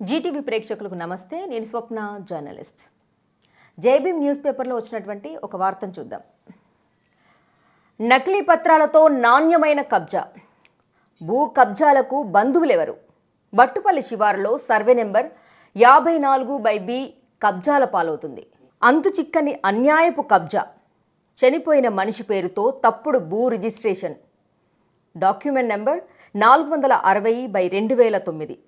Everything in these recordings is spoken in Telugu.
జీటీవీ ప్రేక్షకులకు నమస్తే. నేను స్వప్న, జర్నలిస్ట్. జైభీం న్యూస్ పేపర్లో వచ్చినటువంటి ఒక వార్తను చూద్దాం. నకిలీ పత్రాలతో నాణ్యమైన కబ్జా, భూ కబ్జాలకు బంధువులెవరు? బట్టుపల్లి శివారులో సర్వే నెంబర్ 54/B కబ్జాల పాలవుతుంది. అంతు చిక్కని అన్యాయపు కబ్జా, చనిపోయిన మనిషి పేరుతో తప్పుడు భూ రిజిస్ట్రేషన్, డాక్యుమెంట్ నెంబర్ 460/2009.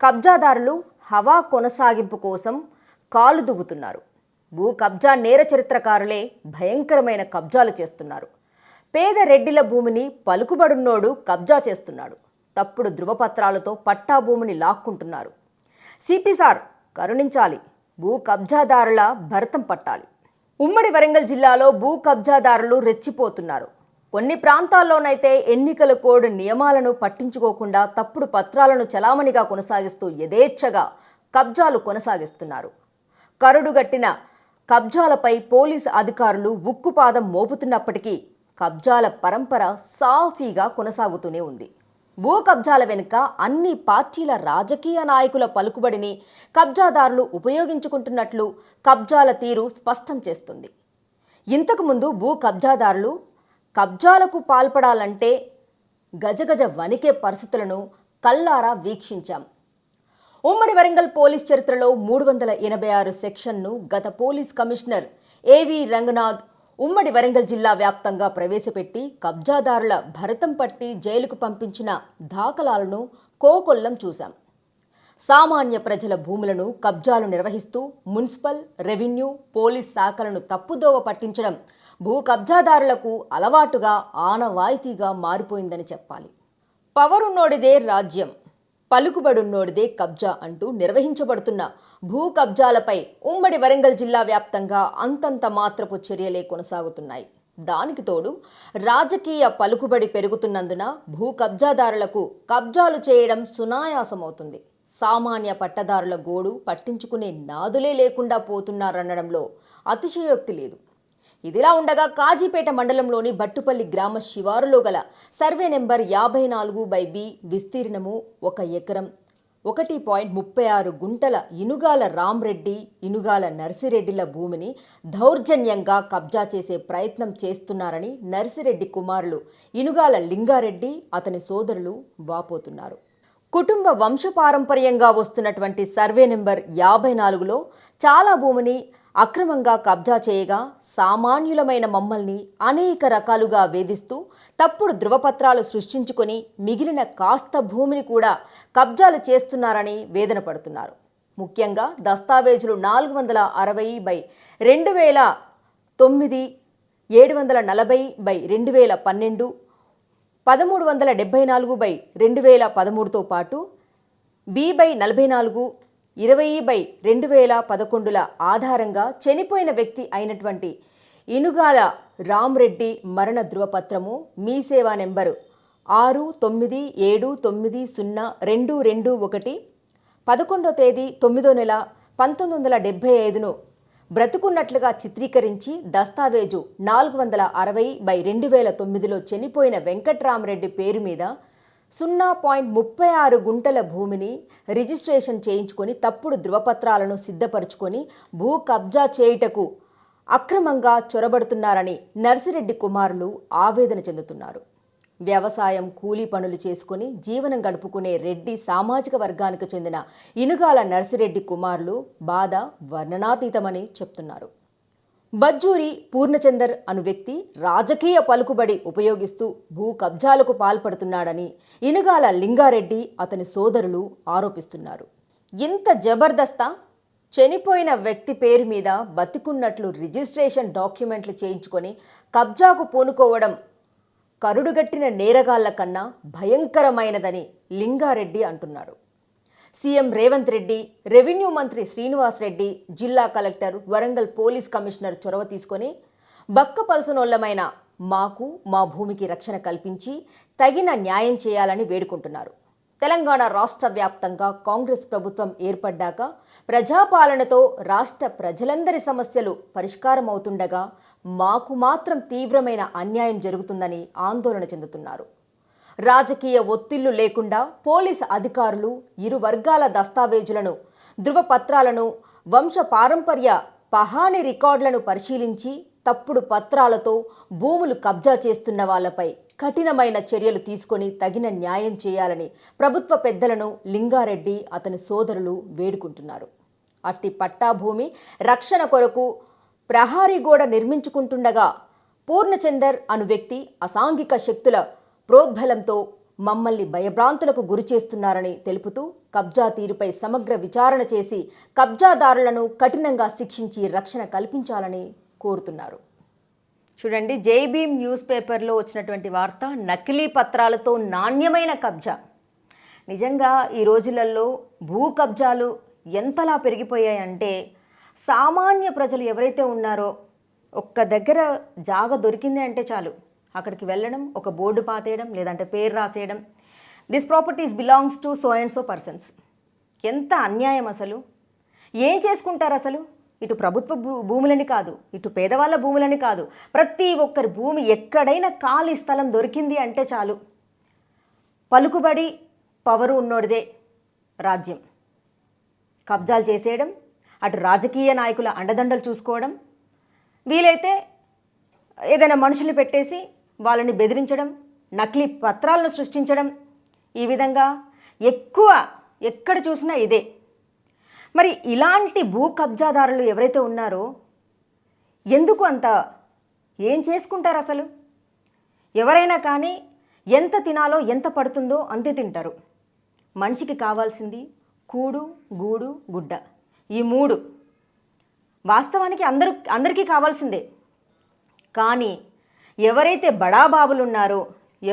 కబ్జాదారులు హవా కొనసాగింపు కోసం కాలు దువ్వుతున్నారు. భూ కబ్జా నేర చరిత్రకారులే భయంకరమైన కబ్జాలు చేస్తున్నారు. పేద రెడ్డిల భూమిని పలుకుబడున్నోడు కబ్జా చేస్తున్నాడు. తప్పుడు ధృవపత్రాలతో పట్టా భూమిని లాక్కుంటున్నారు. సిపి సార్ కరుణించాలి, భూ కబ్జాదారుల భరతం పట్టాలి. ఉమ్మడి వరంగల్ జిల్లాలో భూ కబ్జాదారులు రెచ్చిపోతున్నారు. కొన్ని ప్రాంతాల్లోనైతే ఎన్నికల కోడ్ నియమాలను పట్టించుకోకుండా తప్పుడు పత్రాలను చలామణిగా కొనసాగిస్తూ యథేచ్ఛగా కబ్జాలు కొనసాగిస్తున్నారు. కరుడుగట్టిన కబ్జాలపై పోలీసు అధికారులు ఉక్కుపాదం మోపుతున్నప్పటికీ కబ్జాల పరంపర సాఫీగా కొనసాగుతూనే ఉంది. భూ కబ్జాల వెనుక అన్ని పార్టీల రాజకీయ నాయకుల పలుకుబడిని కబ్జాదారులు ఉపయోగించుకుంటున్నట్లు కబ్జాల తీరు స్పష్టం చేస్తుంది. ఇంతకుముందు భూ కబ్జాదారులు కబ్జాలకు పాల్పడాలంటే గజగజ వణికే పరిస్థితులను కల్లారా వీక్షించాం. ఉమ్మడి వరంగల్ పోలీస్ చరిత్రలో 386 సెక్షన్ను గత పోలీస్ కమిషనర్ ఏవి రంగనాథ్ ఉమ్మడి వరంగల్ జిల్లా వ్యాప్తంగా ప్రవేశపెట్టి కబ్జాదారుల భరతం పట్టి జైలుకు పంపించిన దాఖలాలను కోకొల్లం చూశాం. సామాన్య ప్రజల భూములను కబ్జాలు నిర్వహిస్తూ మున్సిపల్, రెవెన్యూ, పోలీస్ శాఖలను తప్పుదోవ పట్టించడం భూ కబ్జాదారులకు అలవాటుగా, ఆనవాయితీగా మారిపోయిందని చెప్పాలి. పవరున్నోడిదే రాజ్యం, పలుకుబడున్నోడిదే కబ్జా అంటూ నిర్వహించబడుతున్న భూ కబ్జాలపై ఉమ్మడి వరంగల్ జిల్లా వ్యాప్తంగా అంతంత మాత్రపు చర్యలే కొనసాగుతున్నాయి. దానికి తోడు రాజకీయ పలుకుబడి పెరుగుతున్నందున భూ కబ్జాదారులకు కబ్జాలు చేయడం సునాయాసమవుతుంది. సామాన్య పట్టదారుల గోడు పట్టించుకునే నాదులే లేకుండా పోతున్నారనడంలో అతిశయోక్తి లేదు. ఇదిలా ఉండగా కాజీపేట మండలంలోని బట్టుపల్లి గ్రామ శివారులో గల సర్వే నెంబర్ 54/B విస్తీర్ణము 1 ఎకరం 1.36 గుంటల ఇనుగాల రామ్రెడ్డి, ఇనుగాల నర్సిరెడ్డిల భూమిని దౌర్జన్యంగా కబ్జా చేసే ప్రయత్నం చేస్తున్నారని నర్సిరెడ్డి కుమారులు ఇనుగాల లింగారెడ్డి, అతని సోదరులు వాపోతున్నారు. కుటుంబ వంశపారంపర్యంగా వస్తున్నటువంటి సర్వే నెంబర్ 54లో చాలా భూమిని అక్రమంగా కబ్జా చేయగా సామాన్యులమైన మమ్మల్ని అనేక రకాలుగా వేధిస్తూ తప్పుడు ధృవపత్రాలు సృష్టించుకొని మిగిలిన కాస్త భూమిని కూడా కబ్జాలు చేస్తున్నారని వేదన పడుతున్నారు. ముఖ్యంగా దస్తావేజులు 460/2009, 740/2012, 1374/2013తో పాటు B/44, 20/2011ల ఆధారంగా చనిపోయిన వ్యక్తి అయినటువంటి ఇనుగాల రామ్రెడ్డి మరణ ధృవపత్రము మీ సేవా నెంబరు 69790221 11వ తేదీ 9వ నెల 1975ను బ్రతుకున్నట్లుగా చిత్రీకరించి దస్తావేజు 460/2009లో చనిపోయిన వెంకట్రామరెడ్డి పేరు మీద 0.36 గుంటల భూమిని రిజిస్ట్రేషన్ చేయించుకొని తప్పుడు ధృవపత్రాలను సిద్ధపరుచుకొని భూ కబ్జా చేయుటకు అక్రమంగా చొరబడుతున్నారని నర్సిరెడ్డి కుమారులు ఆవేదన చెందుతున్నారు. వ్యవసాయం, కూలీ పనులు చేసుకుని జీవనం గడుపుకునే రెడ్డి సామాజిక వర్గానికి చెందిన ఇనుగాల నర్సిరెడ్డి కుమారులు బాధ వర్ణనాతీతమని చెప్తున్నారు. బజ్జూరి పూర్ణచందర్ అను వ్యక్తి రాజకీయ పలుకుబడి ఉపయోగిస్తూ భూ కబ్జాలకు పాల్పడుతున్నాడని ఇనుగాల లింగారెడ్డి, అతని సోదరులు ఆరోపిస్తున్నారు. ఇంత జబర్దస్తా, చనిపోయిన వ్యక్తి పేరు మీద బతికున్నట్లు రిజిస్ట్రేషన్ డాక్యుమెంట్లు చేయించుకొని కబ్జాకు పూనుకోవడం కరుడుగట్టిన నేరగాళ్ల కన్నా భయంకరమైనదని లింగారెడ్డి అంటున్నాడు. సీఎం రేవంత్ రెడ్డి, రెవెన్యూ మంత్రి శ్రీనివాస్ రెడ్డి, జిల్లా కలెక్టర్, వరంగల్ పోలీస్ కమిషనర్ చొరవ తీసుకొని బక్కపలసనోళ్లమైన మాకు మా భూమికి రక్షణ కల్పించి తగిన న్యాయం చేయాలని వేడుకుంటున్నారు. తెలంగాణ రాష్ట్ర వ్యాప్తంగా కాంగ్రెస్ ప్రభుత్వం ఏర్పడ్డాక ప్రజాపాలనతో రాష్ట్ర ప్రజలందరి సమస్యలు పరిష్కారం అవుతుండగా మాకు మాత్రం తీవ్రమైన అన్యాయం జరుగుతుందని ఆందోళన చెందుతున్నారు. రాజకీయ ఒత్తిళ్లు లేకుండా పోలీసు అధికారులు ఇరు వర్గాల దస్తావేజులను, ధృవపత్రాలను, వంశ పారంపర్య పహాణి రికార్డులను పరిశీలించి తప్పుడు పత్రాలతో భూములు కబ్జా చేస్తున్న వాళ్లపై కఠినమైన చర్యలు తీసుకొని తగిన న్యాయం చేయాలని ప్రభుత్వ పెద్దలను లింగారెడ్డి అతని సోదరులు వేడుకుంటున్నారు. అట్టి పట్టాభూమి రక్షణ కొరకు ప్రహారీ గోడ నిర్మించుకుంటుండగా పూర్ణచందర్ అను వ్యక్తి అసాంఘిక శక్తుల ప్రోద్బలంతో మమ్మల్ని భయభ్రాంతులకు గురి చేస్తున్నారని తెలుపుతూ కబ్జా తీరుపై సమగ్ర విచారణ చేసి కబ్జాదారులను కఠినంగా శిక్షించి రక్షణ కల్పించాలని కోరుతున్నారు. చూడండి, జై భీమ్ న్యూస్ పేపర్లో వచ్చినటువంటి వార్త, నకిలీ పత్రాలతో నాణ్యమైన కబ్జా. నిజంగా ఈ రోజులలో భూ కబ్జాలు ఎంతలా పెరిగిపోయాయంటే సామాన్య ప్రజలు ఎవరైతే ఉన్నారో ఒక్క దగ్గర జాగ దొరికింది అంటే చాలు అక్కడికి వెళ్ళడం, ఒక బోర్డు పాతేయడం, లేదంటే పేరు రాసేయడం, this properties belongs to so and so persons. ఎంత అన్యాయం అసలు! ఏం చేసుకుంటారు అసలు? ఇటు ప్రభుత్వ భూములని కాదు, ఇటు పేదవాళ్ళ భూములని కాదు, ప్రతి ఒక్కరి భూమి ఎక్కడైనా ఖాళీ స్థలం దొరికింది అంటే చాలు పలుకుబడి పవరు ఉన్నోడిదే రాజ్యం. కబ్జాలు చేసేయడం, అటు రాజకీయ నాయకుల అండదండలు చూసుకోవడం, వీలైతే ఏదైనా మనుషులు పెట్టేసి వాళ్ళని బెదిరించడం, నకిలీ పత్రాలను సృష్టించడం, ఈ విధంగా ఎక్కడ చూసినా ఇదే. మరి ఇలాంటి భూ కబ్జాదారులు ఎవరైతే ఉన్నారో ఎందుకు అంత ఏం చేసుకుంటారు అసలు? ఎవరైనా కానీ ఎంత తినాలో, ఎంత పడుతుందో అంతే తింటారు. మనిషికి కావాల్సింది కూడు, గూడు, గుడ్డ, ఈ మూడు వాస్తవానికి అందరికీ కావాల్సిందే. కానీ ఎవరైతే బడాబాబులు ఉన్నారో,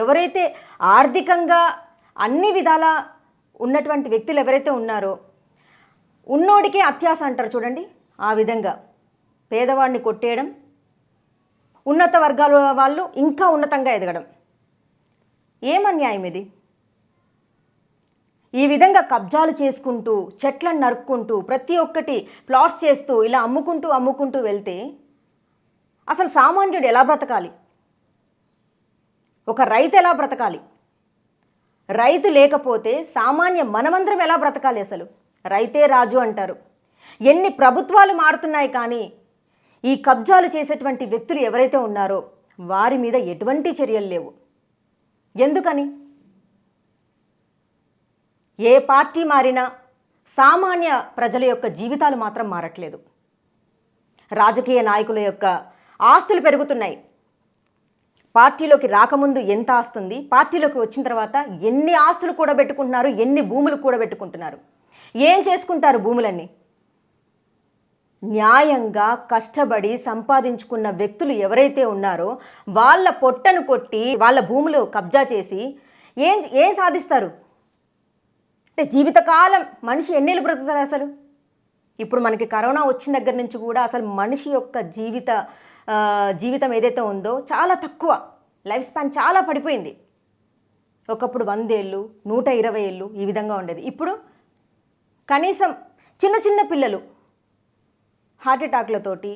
ఎవరైతే ఆర్థికంగా అన్ని విధాల ఉన్నటువంటి వ్యక్తులు ఎవరైతే ఉన్నారో, ఉన్నోడికే అత్యాస అంటారు చూడండి, ఆ విధంగా పేదవాడిని కొట్టేయడం, ఉన్నత వర్గాల వాళ్ళు ఇంకా ఉన్నతంగా ఎదగడం. ఏం అన్యాయం ఇది? ఈ విధంగా కబ్జాలు చేసుకుంటూ, చెట్లను నరుక్కుంటూ, ప్రతి ఒక్కటి ప్లాట్స్ చేస్తూ ఇలా అమ్ముకుంటూ వెళ్తే అసలు సామాన్యుడు ఎలా బ్రతకాలి? ఒక రైతు ఎలా బ్రతకాలి? రైతు లేకపోతే సామాన్య మనమందరం ఎలా బ్రతకాలి? అసలు రైతే రాజు అంటారు. ఎన్ని ప్రభుత్వాలు మారుతున్నాయి కానీ ఈ కబ్జాలు చేసేటువంటి వ్యక్తులు ఎవరైతే ఉన్నారో వారి మీద ఎటువంటి చర్యలు లేవు. ఎందుకని? ఏ పార్టీ మారినా సామాన్య ప్రజల యొక్క జీవితాలు మాత్రం మారట్లేదు. రాజకీయ నాయకుల యొక్క ఆస్తులు పెరుగుతున్నాయి. పార్టీలోకి రాకముందు ఎంత ఆస్తుంది, పార్టీలోకి వచ్చిన తర్వాత ఎన్ని ఆస్తులు కూడబెట్టుకుంటున్నారు, ఎన్ని భూములు కూడబెట్టుకుంటున్నారు, ఏం చేసుకుంటారు భూములన్నీ? న్యాయంగా కష్టపడి సంపాదించుకున్న వ్యక్తులు ఎవరైతే ఉన్నారో వాళ్ళ పొట్టను కొట్టి వాళ్ళ భూములు కబ్జా చేసి ఏం సాధిస్తారు? అంటే జీవితకాలం మనిషి ఎన్నేళ్ళు బ్రతుకుతారు అసలు? ఇప్పుడు మనకి కరోనా వచ్చిన దగ్గర నుంచి కూడా అసలు మనిషి యొక్క జీవితం ఏదైతే ఉందో చాలా తక్కువ, లైఫ్ స్పాన్ చాలా పడిపోయింది. ఒకప్పుడు 100 ఏళ్ళు, 120 ఏళ్ళు ఈ విధంగా ఉండేది. ఇప్పుడు కనీసం చిన్న పిల్లలు హార్ట్ అటాక్లతోటి,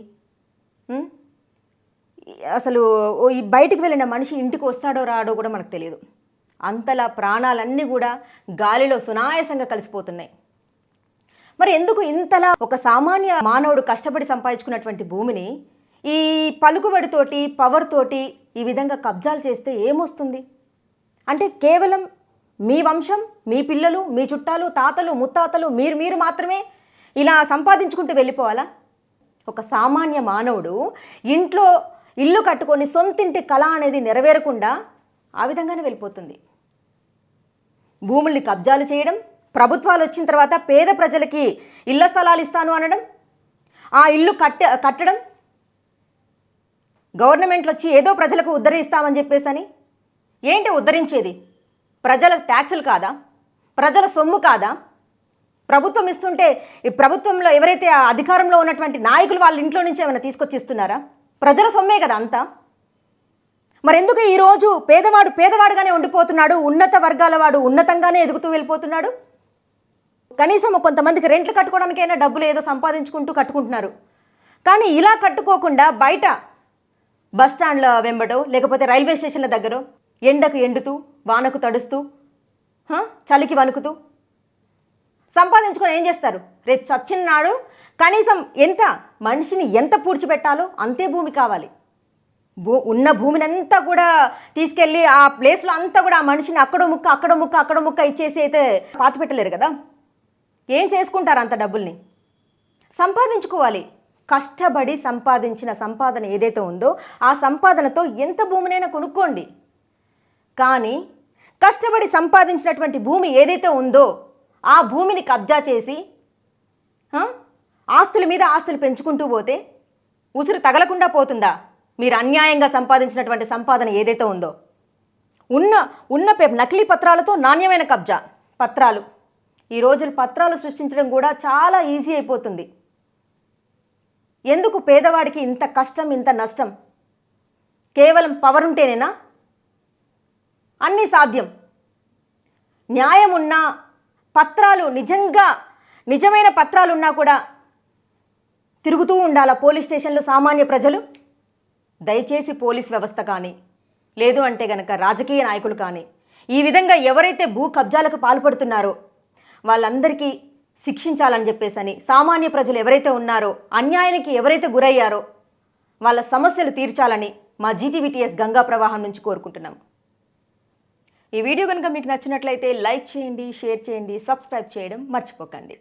అసలు బయటికి వెళ్ళిన మనిషి ఇంటికి వస్తాడో రాడో కూడా మనకు తెలియదు. అంతలా ప్రాణాలన్నీ కూడా గాలిలో సునాయాసంగా కలిసిపోతున్నాయి. మరి ఎందుకు ఇంతలా ఒక సామాన్య మానవుడు కష్టపడి సంపాదించుకున్నటువంటి భూమిని ఈ పలుకుబడితోటి, పవర్ తోటి ఈ విధంగా కబ్జాలు చేస్తే ఏమొస్తుంది? అంటే కేవలం మీ వంశం, మీ పిల్లలు, మీ చుట్టాలు, తాతలు, ముత్తాతలు, మీరు మాత్రమే ఇలా సంపాదించుకుంటూ వెళ్ళిపోవాలా? ఒక సామాన్య మానవుడు ఇంట్లో ఇల్లు కట్టుకొని సొంతింటి కళ అనేది నెరవేరకుండా ఆ విధంగానే వెళ్ళిపోతుంది. భూముల్ని కబ్జాలు చేయడం, ప్రభుత్వాలు వచ్చిన తర్వాత పేద ప్రజలకి ఇళ్ల స్థలాలు ఇస్తాను అనడం, ఆ ఇల్లు కట్టడం, గవర్నమెంట్లు వచ్చి ఏదో ప్రజలకు ఉద్ధరిస్తామని చెప్పేసని. ఏంటి ఉద్ధరించేది? ప్రజల ట్యాక్సులు కాదా? ప్రజల సొమ్ము కాదా? ప్రభుత్వం ఇస్తుంటే ఈ ప్రభుత్వంలో ఎవరైతే అధికారంలో ఉన్నటువంటి నాయకులు వాళ్ళ ఇంట్లో నుంచి ఏమైనా తీసుకొచ్చి ఇస్తున్నారా? ప్రజల సొమ్మే కదా అంతా. మరెందుకు ఈరోజు పేదవాడుగానే ఉండిపోతున్నాడు, ఉన్నత వర్గాల వాడు ఉన్నతంగానే ఎదుగుతూ వెళ్ళిపోతున్నాడు? కనీసం కొంతమందికి రెంట్లు కట్టుకోవడానికైనా డబ్బులు ఏదో సంపాదించుకుంటూ కట్టుకుంటున్నారు. కానీ ఇలా కట్టుకోకుండా బయట బస్ స్టాండ్ల వెంబడో లేకపోతే రైల్వే స్టేషన్ల దగ్గర ఎండకు ఎండుతూ వానకు తడుస్తూ చలికి వణుకుతూ సంపాదించుకొని ఏం చేస్తారు? రేపు చచ్చినాడు కనీసం మనిషిని ఎంత పూడ్చిపెట్టాలో అంతే భూమి కావాలి. ఉన్న భూమిని అంతా కూడా తీసుకెళ్ళి ఆ ప్లేస్లో అంతా కూడా ఆ మనిషిని అక్కడో ముక్క ఇచ్చేసి అయితే పాతి పెట్టలేరు కదా. ఏం చేసుకుంటారు అంత డబ్బుల్ని? సంపాదించుకోవాలి. కష్టపడి సంపాదించిన సంపాదన ఏదైతే ఉందో ఆ సంపాదనతో ఎంత భూమినైనా కొనుక్కోండి. కానీ కష్టపడి సంపాదించినటువంటి భూమి ఏదైతే ఉందో ఆ భూమిని కబ్జా చేసి ఆస్తుల మీద ఆస్తులు పెంచుకుంటూ పోతే ఉసురు తగలకుండా పోతుందా? మీరు అన్యాయంగా సంపాదించినటువంటి సంపాదన ఏదైతే ఉందో ఉన్న నకిలీ పత్రాలతో నాణ్యమైన కబ్జా పత్రాలు. ఈ రోజులు పత్రాలు సృష్టించడం కూడా చాలా ఈజీ అయిపోతుంది. ఎందుకు పేదవాడికి ఇంత కష్టం, ఇంత నష్టం? కేవలం పవర్ ఉంటేనేనా అన్నీ సాధ్యం? న్యాయం ఉన్నా, పత్రాలు నిజమైన పత్రాలున్నా కూడా తిరుగుతూ ఉండాలా పోలీస్ స్టేషన్లో సామాన్య ప్రజలు? దయచేసి పోలీస్ వ్యవస్థ కానీ లేదు అంటే గనక రాజకీయ నాయకులు కానీ ఈ విధంగా ఎవరైతే భూ కబ్జాలకు పాల్పడుతున్నారో వాళ్ళందరికీ శిక్షించాలని చెప్పేసని, సామాన్య ప్రజలు ఎవరైతే ఉన్నారో, అన్యాయానికి ఎవరైతే గురయ్యారో వాళ్ళ సమస్యలు తీర్చాలని మా జీటీవీటీఎస్ గంగా ప్రవాహం నుంచి కోరుకుంటున్నాం. ఈ వీడియో కనుక మీకు నచ్చినట్లయితే లైక్ చేయండి, షేర్ చేయండి, సబ్స్క్రైబ్ చేయడం మర్చిపోకండి.